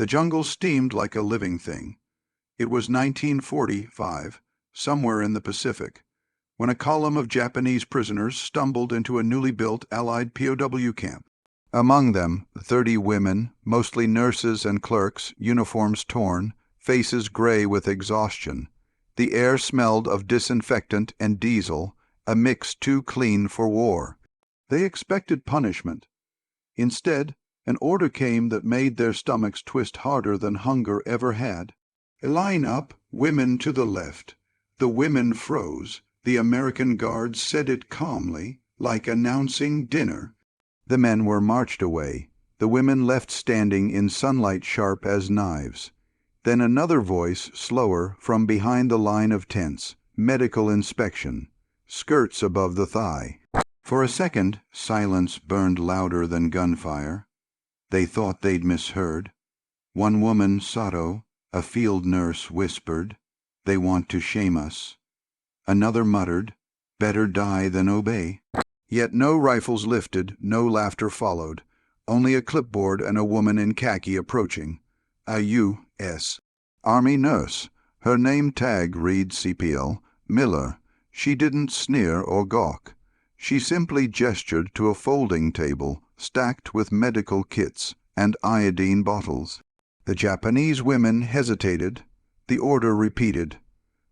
The jungle steamed like a living thing. It was 1945, somewhere in the Pacific, when a column of Japanese prisoners stumbled into a newly built Allied POW camp. Among them, 30 women, mostly nurses and clerks, uniforms torn, faces gray with exhaustion. The air smelled of disinfectant and diesel, a mix too clean for war. They expected punishment. Instead, an order came that made their stomachs twist harder than hunger ever had. "Line up, women to the left." The women froze. The American guards said it calmly, like announcing dinner. The men were marched away, the women left standing in sunlight sharp as knives. Then another voice, slower, from behind the line of tents. Medical inspection. Skirts above the thigh. For a second, silence burned louder than gunfire. They thought they'd misheard. One woman, Sato, a field nurse, whispered, "They want to shame us." Another muttered, "Better die than obey." Yet no rifles lifted, no laughter followed, only a clipboard and a woman in khaki approaching. A U.S. Army nurse. Her name tag reads CPL, Miller. She didn't sneer or gawk. She simply gestured to a folding table stacked with medical kits and iodine bottles. The Japanese women hesitated. The order repeated.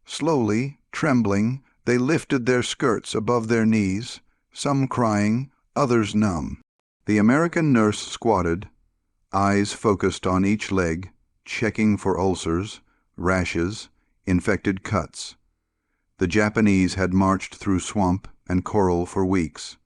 Slowly, trembling, they lifted their skirts above their knees, some crying, others numb. The American nurse squatted, eyes focused on each leg, checking for ulcers, rashes, infected cuts. The Japanese had marched through swamp and coral for weeks.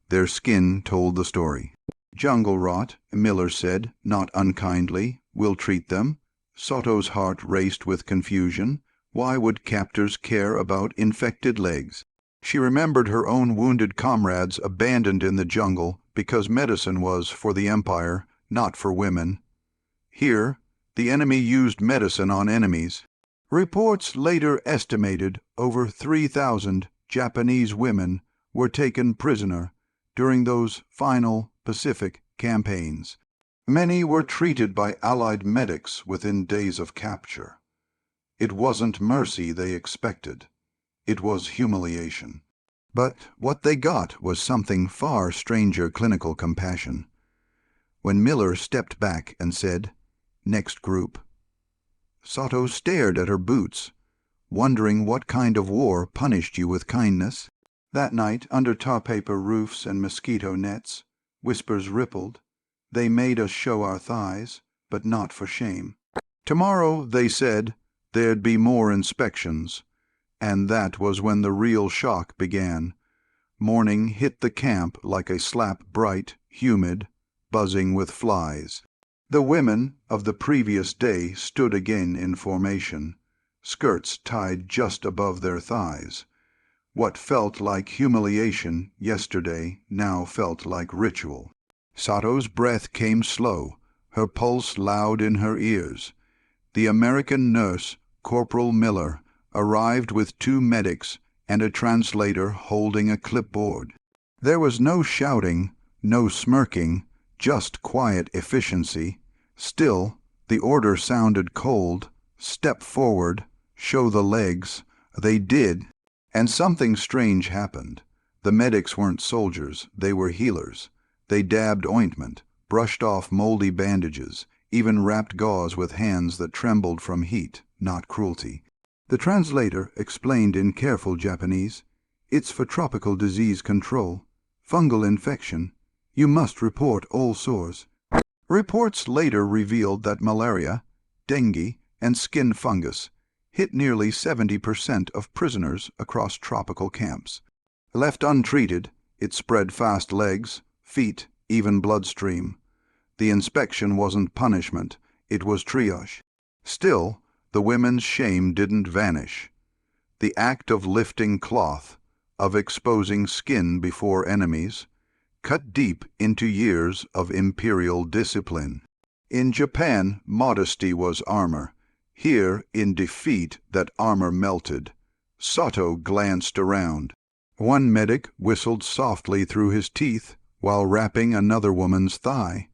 Their skin told the story. "Jungle rot," Miller said, not unkindly. "We'll treat them." Sato's heart raced with confusion. Why would captors care about infected legs? She remembered her own wounded comrades abandoned in the jungle because medicine was for the Empire, not for women. Here, the enemy used medicine on enemies. Reports later estimated over 3,000 Japanese women were taken prisoner during those final Pacific campaigns. Many were treated by Allied medics within days of capture. It wasn't mercy they expected. It was humiliation. But what they got was something far stranger: clinical compassion. When Miller stepped back and said, "Next group," Sato stared at her boots, wondering what kind of war punished you with kindness. That night, under tar paper roofs and mosquito nets, whispers rippled. "They made us show our thighs, but not for shame." Tomorrow, they said, there'd be more inspections, and that was when the real shock began. Morning hit the camp like a slap, bright, humid, buzzing with flies. The women of the previous day stood again in formation, skirts tied just above their thighs. What felt like humiliation yesterday now felt like ritual. Sato's breath came slow, her pulse loud in her ears. The American nurse, Corporal Miller, arrived with 2 medics and a translator holding a clipboard. There was no shouting, no smirking, just quiet efficiency. Still, the order sounded cold. Step forward, show the legs. They did, and something strange happened. The medics weren't soldiers, they were healers. They dabbed ointment, brushed off moldy bandages, even wrapped gauze with hands that trembled from heat, not cruelty. The translator explained in careful Japanese, "It's for tropical disease control. Fungal infection. You must report all sores." Reports later revealed that malaria, dengue, and skin fungus hit nearly 70% of prisoners across tropical camps. Left untreated, it spread fast legs, feet, even bloodstream. The inspection wasn't punishment, it was triage. Still, the women's shame didn't vanish. The act of lifting cloth, of exposing skin before enemies, cut deep into years of imperial discipline. In Japan, modesty was armor. Here, in defeat, that armor melted. Sato glanced around. One medic whistled softly through his teeth while wrapping another woman's thigh.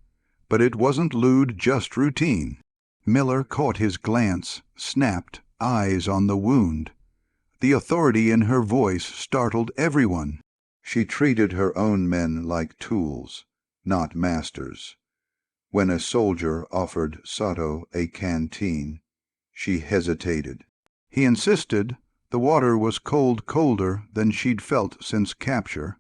But it wasn't lewd, just routine. Miller caught his glance, snapped, eyes on the wound. The authority in her voice startled everyone. She treated her own men like tools, not masters. When a soldier offered Sato a canteen, she hesitated. He insisted the water was colder than she'd felt since capture.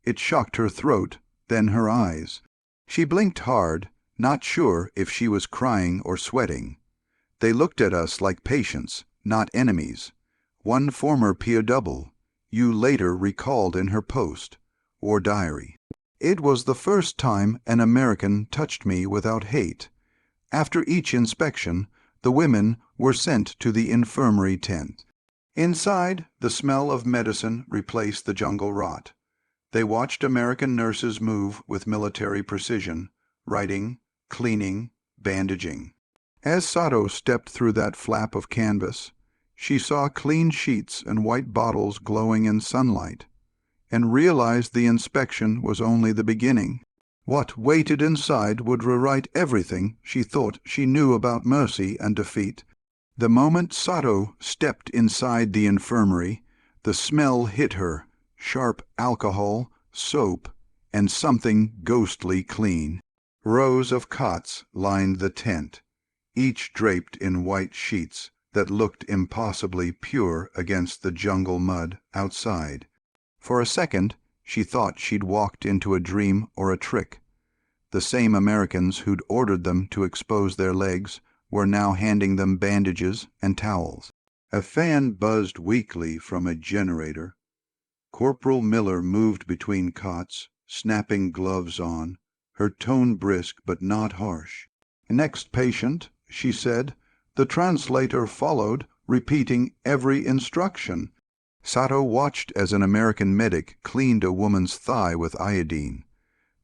It shocked her throat, then her eyes. She blinked hard, not sure if she was crying or sweating. They looked at us like patients, not enemies. One former POW, you later recalled in her post or diary. It was the first time an American touched me without hate. After each inspection, the women were sent to the infirmary tent. Inside, the smell of medicine replaced the jungle rot. They watched American nurses move with military precision, writing, cleaning, bandaging. As Sato stepped through that flap of canvas, she saw clean sheets and white bottles glowing in sunlight, and realized the inspection was only the beginning. What waited inside would rewrite everything she thought she knew about mercy and defeat. The moment Sato stepped inside the infirmary, the smell hit her, sharp alcohol, soap, and something ghostly clean. Rows of cots lined the tent, each draped in white sheets that looked impossibly pure against the jungle mud outside. For a second, she thought she'd walked into a dream or a trick. The same Americans who'd ordered them to expose their legs were now handing them bandages and towels. A fan buzzed weakly from a generator. Corporal Miller moved between cots, snapping gloves on, her tone brisk but not harsh. "Next patient," she said. The translator followed, repeating every instruction. Sato watched as an American medic cleaned a woman's thigh with iodine.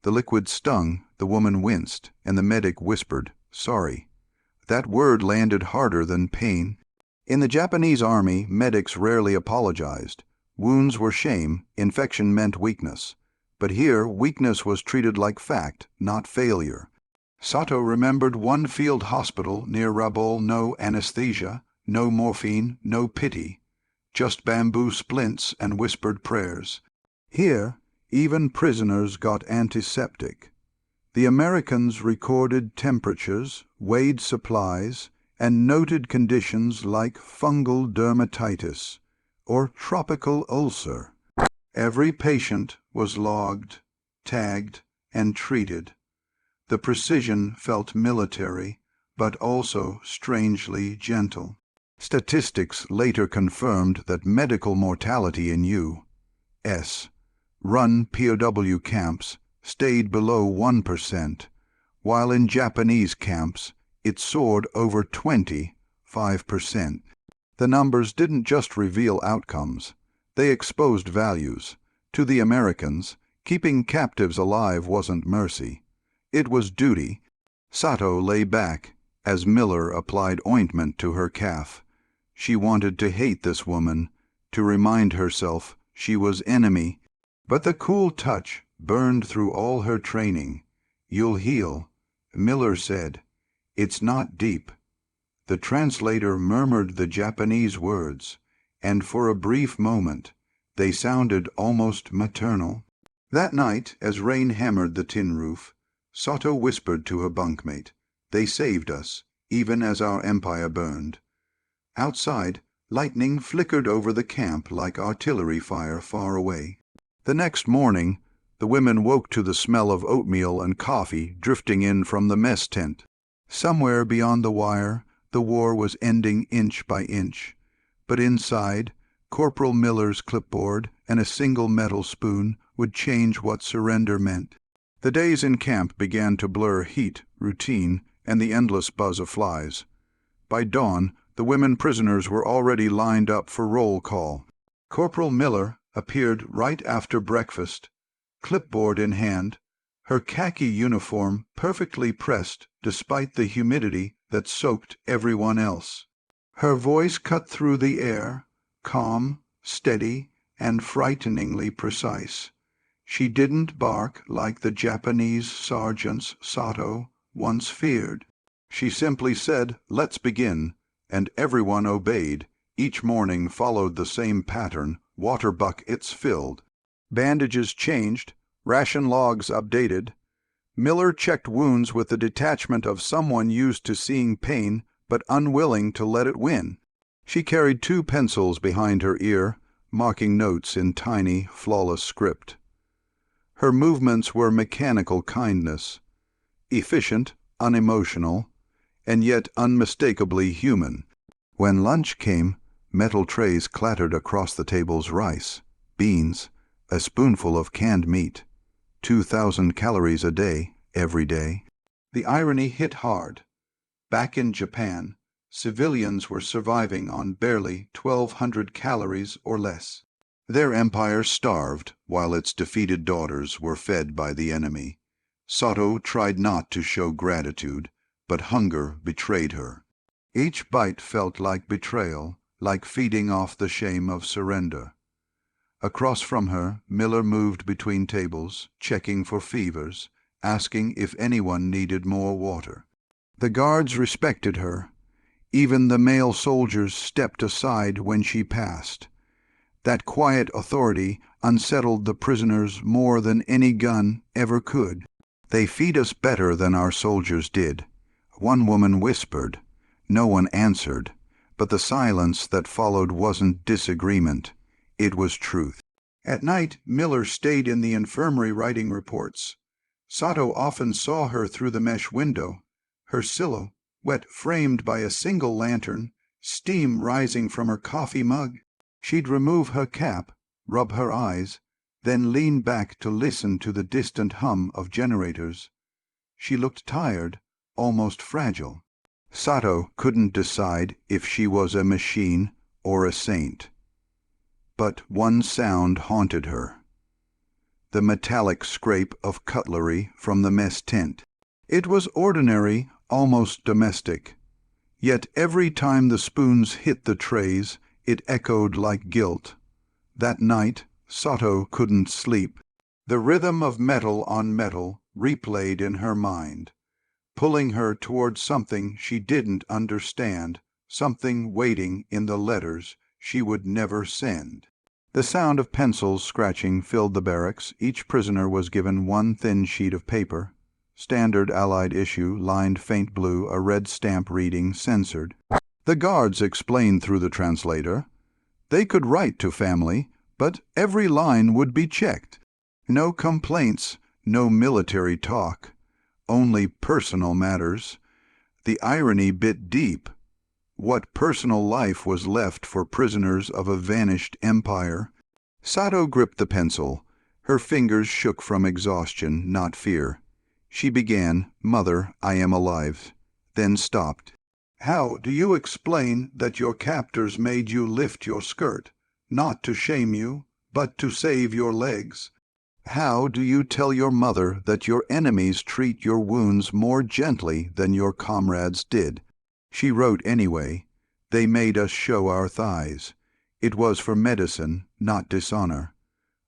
The liquid stung, the woman winced, and the medic whispered, "Sorry." That word landed harder than pain. In the Japanese army, medics rarely apologized. Wounds were shame, infection meant weakness. But here, weakness was treated like fact, not failure. Sato remembered one field hospital near Rabaul, no anesthesia, no morphine, no pity, just bamboo splints and whispered prayers. Here, even prisoners got antiseptic. The Americans recorded temperatures, weighed supplies, and noted conditions like fungal dermatitis or tropical ulcer. Every patient was logged, tagged, and treated. The precision felt military, but also strangely gentle. Statistics later confirmed that medical mortality in U.S. run POW camps stayed below 1%, while in Japanese camps it soared over 25%. The numbers didn't just reveal outcomes, they exposed values. To the Americans, keeping captives alive wasn't mercy. It was duty. Sato lay back as Miller applied ointment to her calf. She wanted to hate this woman, to remind herself she was enemy, but the cool touch burned through all her training. "You'll heal," Miller said. "It's not deep." The translator murmured the Japanese words, and for a brief moment they sounded almost maternal. That night, as rain hammered the tin roof, Sato whispered to her bunkmate, "They saved us, even as our empire burned." Outside, lightning flickered over the camp like artillery fire far away. The next morning, the women woke to the smell of oatmeal and coffee drifting in from the mess tent. Somewhere beyond the wire, the war was ending inch by inch. But inside, Corporal Miller's clipboard and a single metal spoon would change what surrender meant. The days in camp began to blur heat, routine, and the endless buzz of flies. By dawn, the women prisoners were already lined up for roll call. Corporal Miller appeared right after breakfast, clipboard in hand, her khaki uniform perfectly pressed despite the humidity that soaked everyone else. Her voice cut through the air, calm, steady, and frighteningly precise. She didn't bark like the Japanese sergeants Sato once feared. She simply said, "Let's begin," and everyone obeyed. Each morning followed the same pattern, water buckets filled, bandages changed, ration logs updated. Miller checked wounds with the detachment of someone used to seeing pain but unwilling to let it win. She carried 2 pencils behind her ear, marking notes in tiny, flawless script. Her movements were mechanical kindness, efficient, unemotional, and yet unmistakably human. When lunch came, metal trays clattered across the table's rice, beans, a spoonful of canned meat, 2,000 calories a day, every day. The irony hit hard. Back in Japan, civilians were surviving on barely 1,200 calories or less. Their empire starved while its defeated daughters were fed by the enemy. Sato tried not to show gratitude, but hunger betrayed her. Each bite felt like betrayal, like feeding off the shame of surrender. Across from her, Miller moved between tables, checking for fevers, asking if anyone needed more water. The guards respected her. Even the male soldiers stepped aside when she passed. That quiet authority unsettled the prisoners more than any gun ever could. "They feed us better than our soldiers did," one woman whispered. No one answered, but the silence that followed wasn't disagreement. It was truth. At night, Miller stayed in the infirmary writing reports. Sato often saw her through the mesh window, her silhouette framed by a single lantern, steam rising from her coffee mug. She'd remove her cap, rub her eyes, then lean back to listen to the distant hum of generators. She looked tired, almost fragile. Sato couldn't decide if she was a machine or a saint. But one sound haunted her: the metallic scrape of cutlery from the mess tent. It was ordinary, almost domestic. Yet every time the spoons hit the trays, it echoed like guilt. That night, Sato couldn't sleep. The rhythm of metal on metal replayed in her mind, pulling her toward something she didn't understand, something waiting in the letters she would never send. The sound of pencils scratching filled the barracks. Each prisoner was given one thin sheet of paper, standard Allied issue, lined faint blue, a red stamp reading "censored." The guards explained through the translator. They could write to family, but every line would be checked. No complaints, no military talk, only personal matters. The irony bit deep. What personal life was left for prisoners of a vanished empire? Sato gripped the pencil. Her fingers shook from exhaustion, not fear. She began, "Mother, I am alive," then stopped. "How do you explain that your captors made you lift your skirt, not to shame you, but to save your legs? How do you tell your mother that your enemies treat your wounds more gently than your comrades did?" She wrote anyway. "They made us show our thighs. It was for medicine, not dishonor."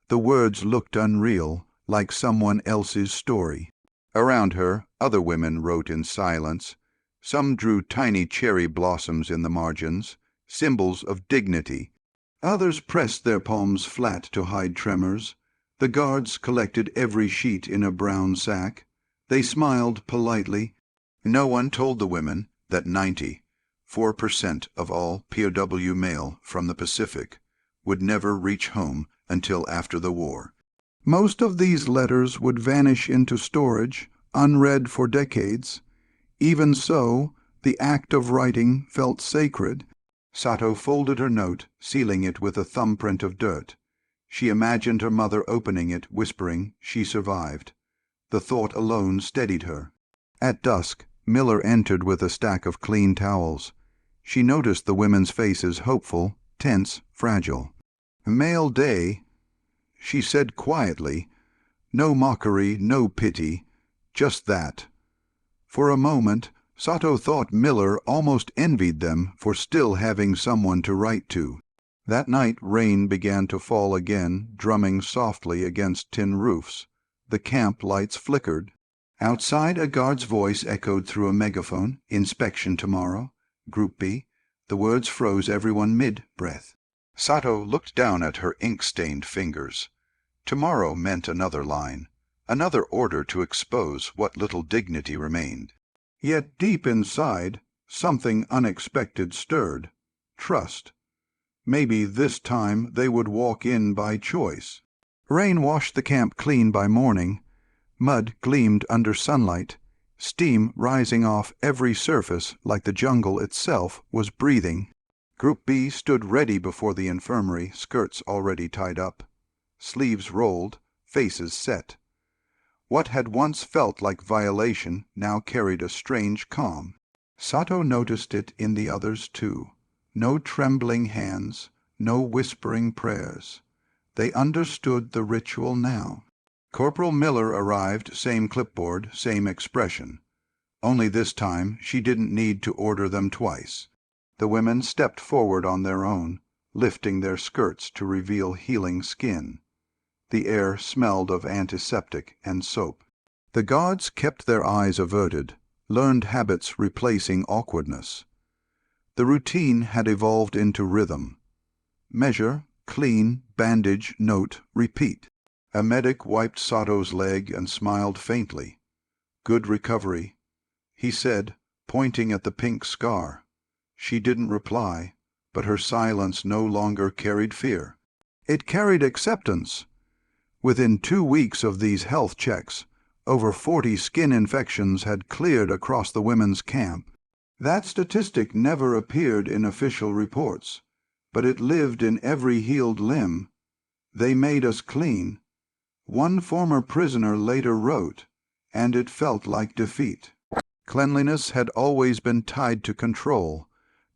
The words looked unreal, like someone else's story. Around her, other women wrote in silence. Some drew tiny cherry blossoms in the margins, symbols of dignity. Others pressed their palms flat to hide tremors. The guards collected every sheet in a brown sack. They smiled politely. No one told the women that 94% of all POW mail from the Pacific would never reach home until after the war. Most of these letters would vanish into storage, unread for decades. Even so, the act of writing felt sacred. Sato folded her note, sealing it with a thumbprint of dirt. She imagined her mother opening it, whispering, "She survived." The thought alone steadied her. At dusk, Miller entered with a stack of clean towels. She noticed the women's faces, hopeful, tense, fragile. "Mail day," she said quietly. No mockery, no pity, just that. For a moment, Sato thought Miller almost envied them for still having someone to write to. That night rain began to fall again, drumming softly against tin roofs. The camp lights flickered. Outside, a guard's voice echoed through a megaphone. Inspection tomorrow. Group B. The words froze everyone mid-breath. Sato looked down at her ink-stained fingers. Tomorrow meant another line, another order to expose what little dignity remained. Yet deep inside, something unexpected stirred. Trust. Maybe this time they would walk in by choice. Rain washed the camp clean by morning. Mud gleamed under sunlight, steam rising off every surface like the jungle itself was breathing. Group B stood ready before the infirmary, skirts already tied up, sleeves rolled, faces set. What had once felt like violation now carried a strange calm. Sato noticed it in the others too. No trembling hands, no whispering prayers. They understood the ritual now. Corporal Miller arrived, same clipboard, same expression. Only this time she didn't need to order them twice. The women stepped forward on their own, lifting their skirts to reveal healing skin. The air smelled of antiseptic and soap. The guards kept their eyes averted, learned habits replacing awkwardness. The routine had evolved into rhythm. Measure, clean, bandage, note, repeat. A medic wiped Sato's leg and smiled faintly. Good recovery, he said, pointing at the pink scar. She didn't reply, but her silence no longer carried fear. It carried acceptance. Within 2 weeks of these health checks, over 40 skin infections had cleared across the women's camp. That statistic never appeared in official reports, but it lived in every healed limb. They made us clean. One former prisoner later wrote, and it felt like defeat. Cleanliness had always been tied to control.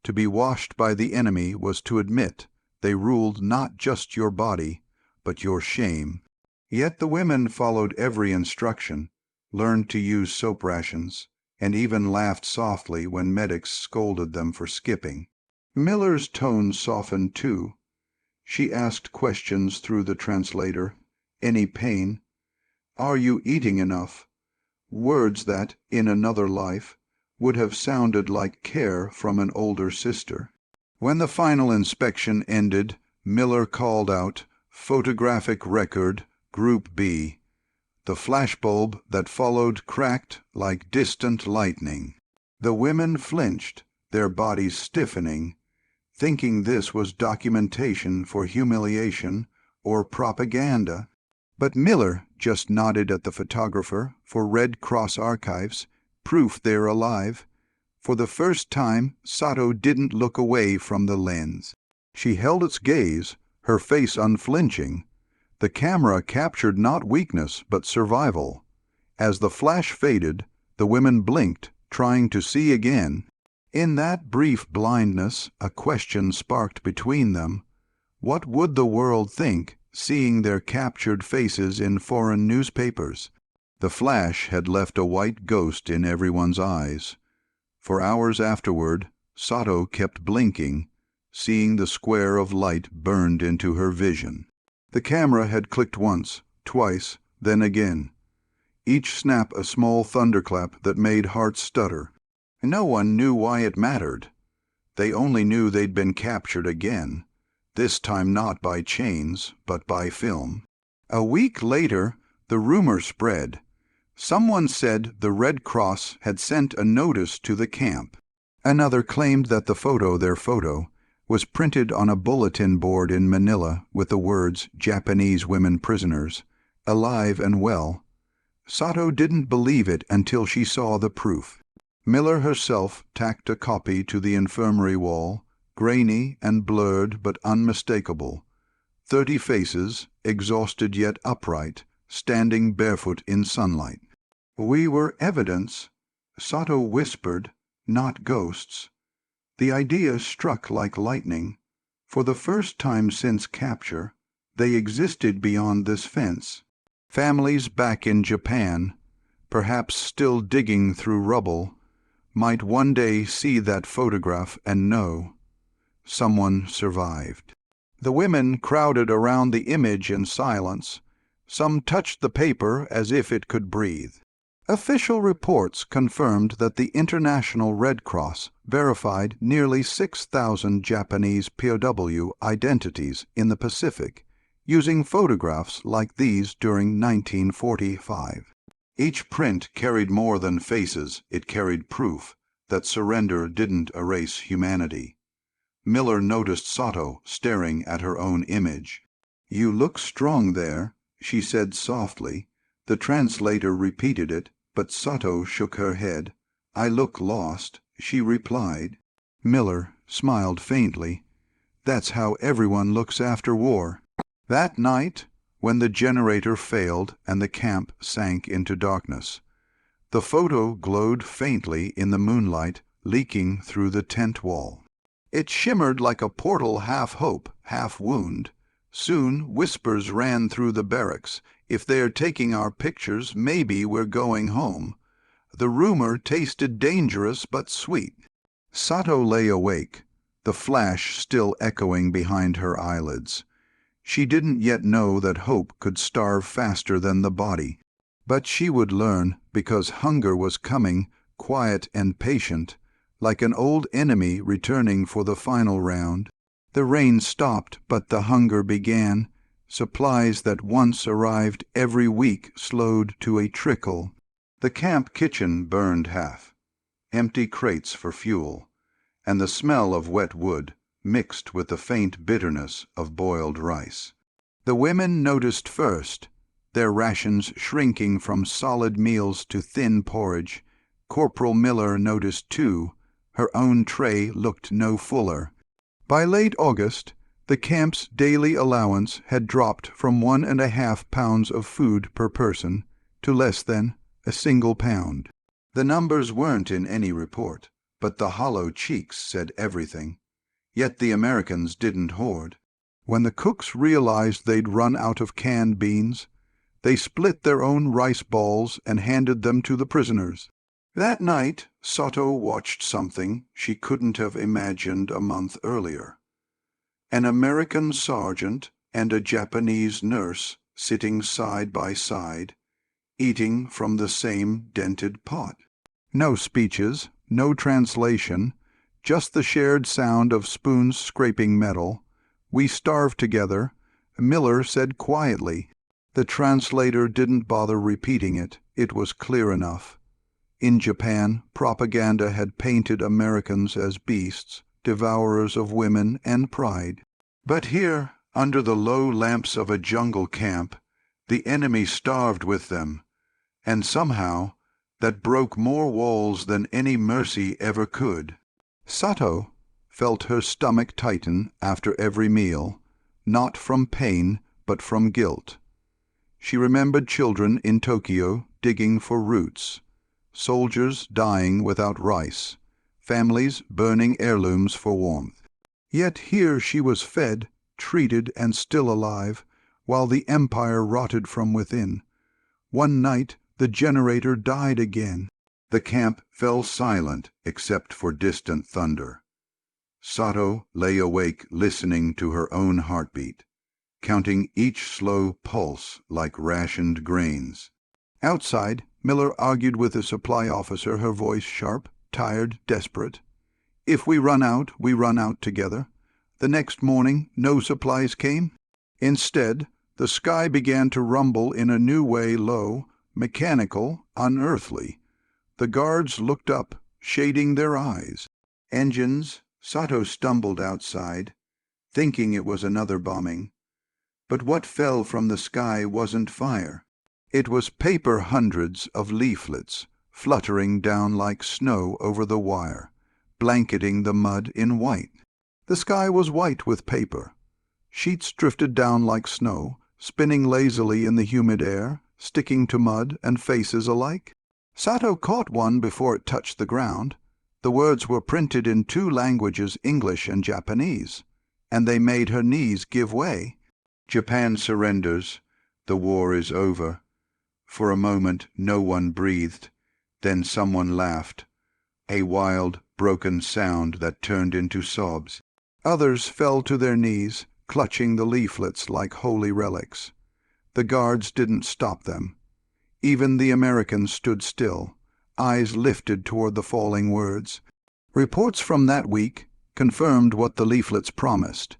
To be washed by the enemy was to admit they ruled not just your body, but your shame. Yet the women followed every instruction, learned to use soap rations, and even laughed softly when medics scolded them for skipping. Miller's tone softened too. She asked questions through the translator. Any pain? Are you eating enough? Words that, in another life, would have sounded like care from an older sister. When the final inspection ended, Miller called out, "Photographic record, Group B." The flashbulb that followed cracked like distant lightning. The women flinched, their bodies stiffening, thinking this was documentation for humiliation or propaganda. But Miller just nodded at the photographer for Red Cross archives, proof they're alive. For the first time, Sato didn't look away from the lens. She held its gaze, her face unflinching. The camera captured not weakness, but survival. As the flash faded, the women blinked, trying to see again. In that brief blindness, a question sparked between them. What would the world think, seeing their captured faces in foreign newspapers? The flash had left a white ghost in everyone's eyes. For hours afterward, Sato kept blinking, seeing the square of light burned into her vision. The camera had clicked once, twice, then again. Each snap a small thunderclap that made hearts stutter. No one knew why it mattered. They only knew they'd been captured again, this time not by chains, but by film. A week later, the rumor spread. Someone said the Red Cross had sent a notice to the camp. Another claimed that the photo, their photo, was printed on a bulletin board in Manila with the words "Japanese women prisoners, alive and well." Sato didn't believe it until she saw the proof. Miller herself tacked a copy to the infirmary wall, grainy and blurred but unmistakable. 30 faces, exhausted yet upright, standing barefoot in sunlight. "We were evidence," Sato whispered, "not ghosts." The idea struck like lightning. For the first time since capture, they existed beyond this fence. Families back in Japan, perhaps still digging through rubble, might one day see that photograph and know someone survived. The women crowded around the image in silence. Some touched the paper as if it could breathe. Official reports confirmed that the International Red Cross verified nearly 6,000 Japanese POW identities in the Pacific, using photographs like these during 1945. Each print carried more than faces, it carried proof that surrender didn't erase humanity. Miller noticed Sato staring at her own image. "You look strong there," she said softly. The translator repeated it, but Sato shook her head. "I look lost," she replied. Miller smiled faintly. "That's how everyone looks after war." That night, when the generator failed and the camp sank into darkness, the photo glowed faintly in the moonlight leaking through the tent wall. It shimmered like a portal, half hope, half wound. Soon whispers ran through the barracks. "If they're taking our pictures, maybe we're going home." The rumor tasted dangerous but sweet. Sato lay awake, the flash still echoing behind her eyelids. She didn't yet know that hope could starve faster than the body. But she would learn, because hunger was coming, quiet and patient, like an old enemy returning for the final round. The rain stopped, but the hunger began. Supplies that once arrived every week slowed to a trickle. The camp kitchen burned half, empty crates for fuel, and the smell of wet wood mixed with the faint bitterness of boiled rice. The women noticed first, their rations shrinking from solid meals to thin porridge. Corporal Miller noticed too. Her own tray looked no fuller. By late August, the camp's daily allowance had dropped from 1.5 pounds of food per person to less than a single pound. The numbers weren't in any report, but the hollow cheeks said everything. Yet the Americans didn't hoard. When the cooks realized they'd run out of canned beans, they split their own rice balls and handed them to the prisoners. That night, Sato watched something she couldn't have imagined a month earlier. An American sergeant and a Japanese nurse sitting side by side, eating from the same dented pot. No speeches, no translation, just the shared sound of spoons scraping metal. "We starve together," Miller said quietly. The translator didn't bother repeating it. It was clear enough. In Japan, propaganda had painted Americans as beasts, devourers of women and pride. But here, under the low lamps of a jungle camp, the enemy starved with them, and somehow that broke more walls than any mercy ever could. Sato felt her stomach tighten after every meal, not from pain but from guilt. She remembered children in Tokyo digging for roots, soldiers dying without rice, families burning heirlooms for warmth. Yet here she was fed, treated, and still alive, while the empire rotted from within. One night the generator died again. The camp fell silent except for distant thunder. Sato lay awake listening to her own heartbeat, counting each slow pulse like rationed grains. Outside, Miller argued with the supply officer, her voice sharp, tired, desperate. "If we run out, we run out together." The next morning, no supplies came. Instead, the sky began to rumble in a new way, low, mechanical, unearthly. The guards looked up, shading their eyes. Engines. Sato stumbled outside, thinking it was another bombing. But what fell from the sky wasn't fire. It was paper hundreds of leaflets, fluttering down like snow over the wire, blanketing the mud in white. The sky was white with paper. Sheets drifted down like snow, spinning lazily in the humid air, sticking to mud and faces alike. Sato caught one before it touched the ground. The words were printed in 2 languages, English and Japanese, and they made her knees give way. "Japan surrenders. The war is over." For a moment no one breathed. Then someone laughed, a wild, broken sound that turned into sobs. Others fell to their knees, clutching the leaflets like holy relics. The guards didn't stop them. Even the Americans stood still, eyes lifted toward the falling words. Reports from that week confirmed what the leaflets promised.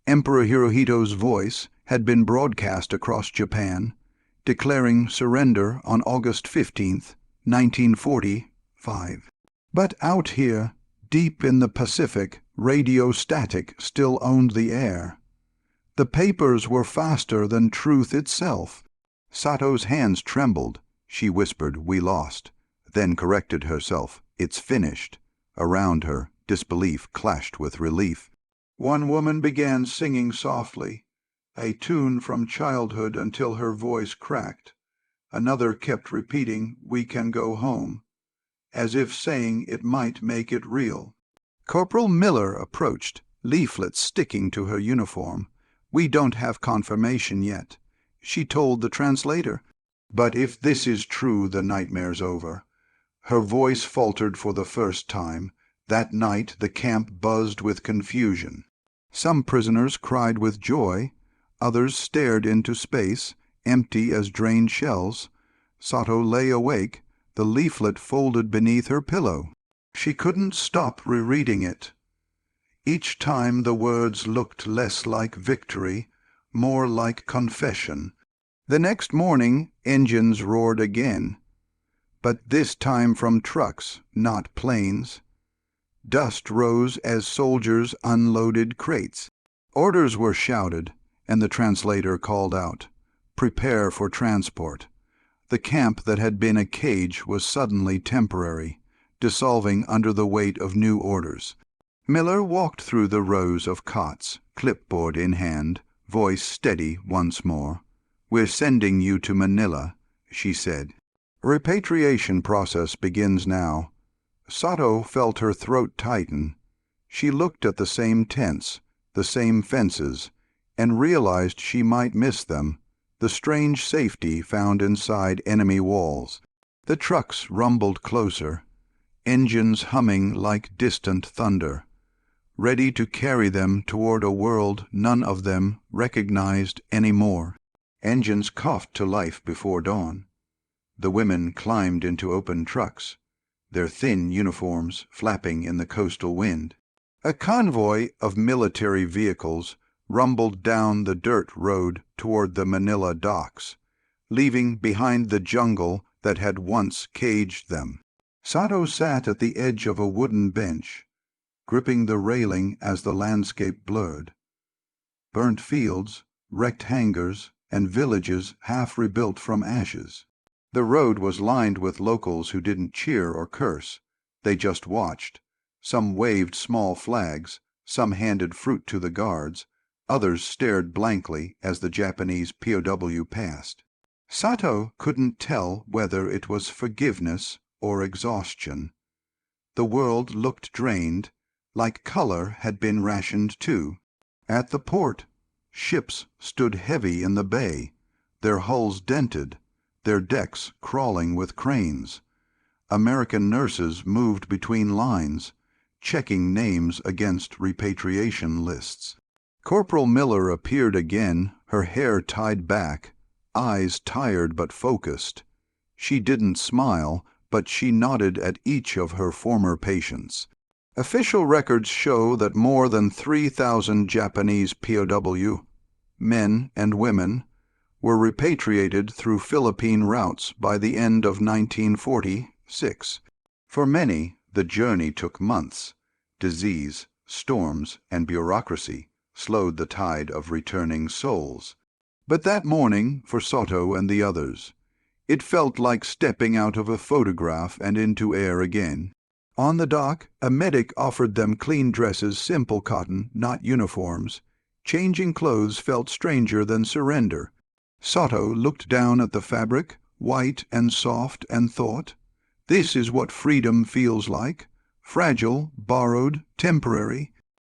Emperor Hirohito's voice had been broadcast across Japan, declaring surrender on August 15th, 1945. But out here, deep in the Pacific, radio static still owned the air. The papers were faster than truth itself. Sato's hands trembled. She whispered, "We lost," then corrected herself. "It's finished." Around her, disbelief clashed with relief. One woman began singing softly, a tune from childhood until her voice cracked. Another kept repeating, "We can go home," as if saying it might make it real. Corporal Miller approached, leaflets sticking to her uniform. "We don't have confirmation yet," she told the translator. "But if this is true, the nightmare's over." Her voice faltered for the first time. That night the camp buzzed with confusion. Some prisoners cried with joy. Others stared into space, empty as drained shells. Sato lay awake, the leaflet folded beneath her pillow. She couldn't stop rereading it. Each time the words looked less like victory, more like confession. The next morning engines roared again, but this time from trucks, not planes. Dust rose as soldiers unloaded crates. Orders were shouted, and the translator called out, "Prepare for transport." The camp that had been a cage was suddenly temporary, dissolving under the weight of new orders. Miller walked through the rows of cots, clipboard in hand, voice steady once more. "We're sending you to Manila," she said. "Repatriation process begins now." Sato felt her throat tighten. She looked at the same tents, the same fences, and realized she might miss them, the strange safety found inside enemy walls. The trucks rumbled closer, engines humming like distant thunder, ready to carry them toward a world none of them recognized anymore. Engines coughed to life before dawn. The women climbed into open trucks, their thin uniforms flapping in the coastal wind. A convoy of military vehicles rumbled down the dirt road toward the Manila docks, leaving behind the jungle that had once caged them. Sato sat at the edge of a wooden bench, gripping the railing as the landscape blurred. Burnt fields, wrecked hangars, and villages half rebuilt from ashes. The road was lined with locals who didn't cheer or curse. They just watched. Some waved small flags, some handed fruit to the guards, others stared blankly as the Japanese POW passed. Sato couldn't tell whether it was forgiveness or exhaustion. The world looked drained, like color had been rationed too. At the port, ships stood heavy in the bay, their hulls dented, their decks crawling with cranes. American nurses moved between lines, checking names against repatriation lists. Corporal Miller appeared again, her hair tied back, eyes tired but focused. She didn't smile, but she nodded at each of her former patients. Official records show that more than 3,000 Japanese POW, men and women, were repatriated through Philippine routes by the end of 1946. For many, the journey took months. Disease, storms, and bureaucracy slowed the tide of returning souls. But that morning, for Sato and the others, it felt like stepping out of a photograph and into air again. On the dock, a medic offered them clean dresses, simple cotton, not uniforms. Changing clothes felt stranger than surrender. Sato looked down at the fabric, white and soft, and thought, "This is what freedom feels like. Fragile, borrowed, temporary."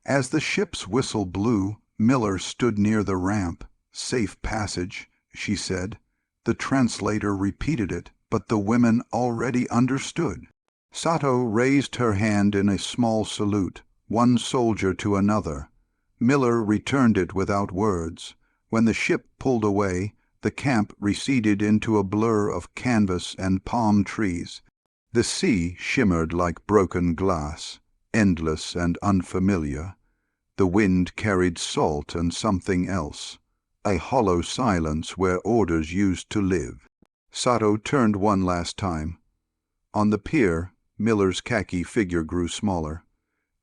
As the ship's whistle blew, Miller stood near the ramp. "Safe passage," she said. The translator repeated it, but the women already understood. Sato raised her hand in a small salute, one soldier to another. Miller returned it without words. When the ship pulled away, The camp receded into a blur of canvas and palm trees. The sea shimmered like broken glass, endless and unfamiliar. The wind carried salt and something else, a hollow silence where orders used to live. Sato turned one last time. On the pier, Miller's khaki figure grew smaller,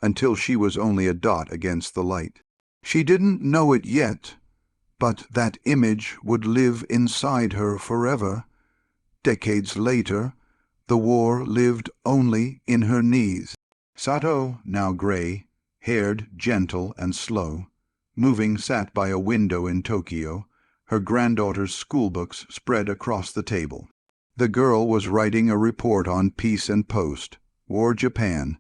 until she was only a dot against the light. She didn't know it yet, but that image would live inside her forever. Decades later, the war lived only in her knees. Sato, now gray, haired, gentle, and slow, moving, sat by a window in Tokyo, her granddaughter's schoolbooks spread across the table. The girl was writing a report on Peace and Post, War Japan.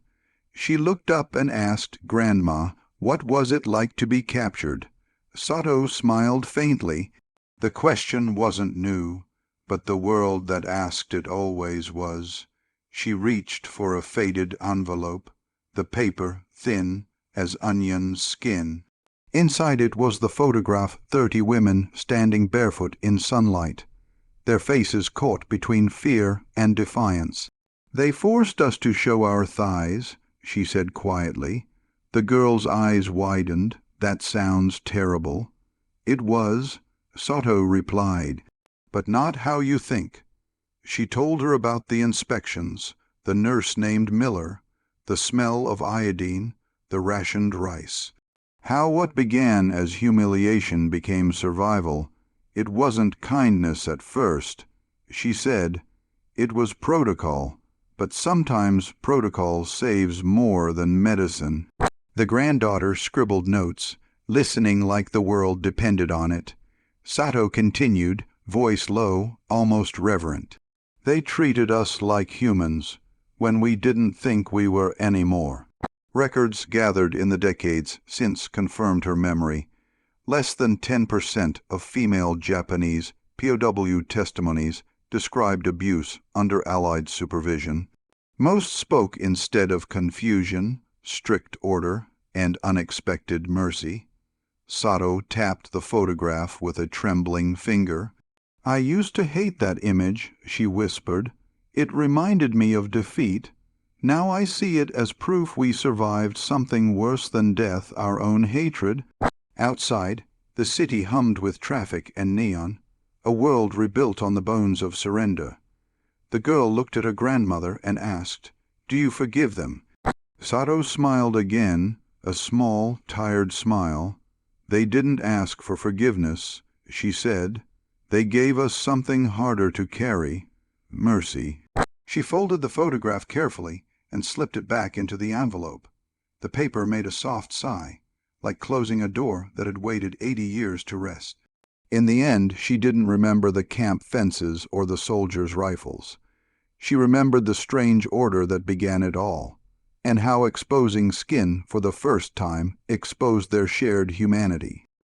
She looked up and asked Grandma, what was it like to be captured? Sato smiled faintly. The question wasn't new, but the world that asked it always was. She reached for a faded envelope, the paper thin as onion skin. Inside it was the photograph 30 women standing barefoot in sunlight, their faces caught between fear and defiance. They forced us to show our thighs, she said quietly. The girl's eyes widened. That sounds terrible. It was, Sato replied, but not how you think. She told her about the inspections, the nurse named Miller, the smell of iodine, the rationed rice. How what began as humiliation became survival. It wasn't kindness at first. She said, it was protocol, but sometimes protocol saves more than medicine. The granddaughter scribbled notes, listening like the world depended on it. Sato continued, voice low, almost reverent. They treated us like humans, when we didn't think we were anymore. Records gathered in the decades since confirmed her memory. Less than 10% of female Japanese POW testimonies described abuse under Allied supervision. Most spoke instead of confusion, strict order, and unexpected mercy. Sato tapped the photograph with a trembling finger. I used to hate that image, she whispered. It reminded me of defeat. Now I see it as proof we survived something worse than death, our own hatred. Outside, the city hummed with traffic and neon, a world rebuilt on the bones of surrender. The girl looked at her grandmother and asked, do you forgive them? Sato smiled again, a small, tired smile. They didn't ask for forgiveness, she said. They gave us something harder to carry, mercy. She folded the photograph carefully and slipped it back into the envelope. The paper made a soft sigh, like closing a door that had waited 80 years to rest. In the end, she didn't remember the camp fences or the soldiers' rifles. She remembered the strange order that began it all, and how exposing skin for the first time exposed their shared humanity.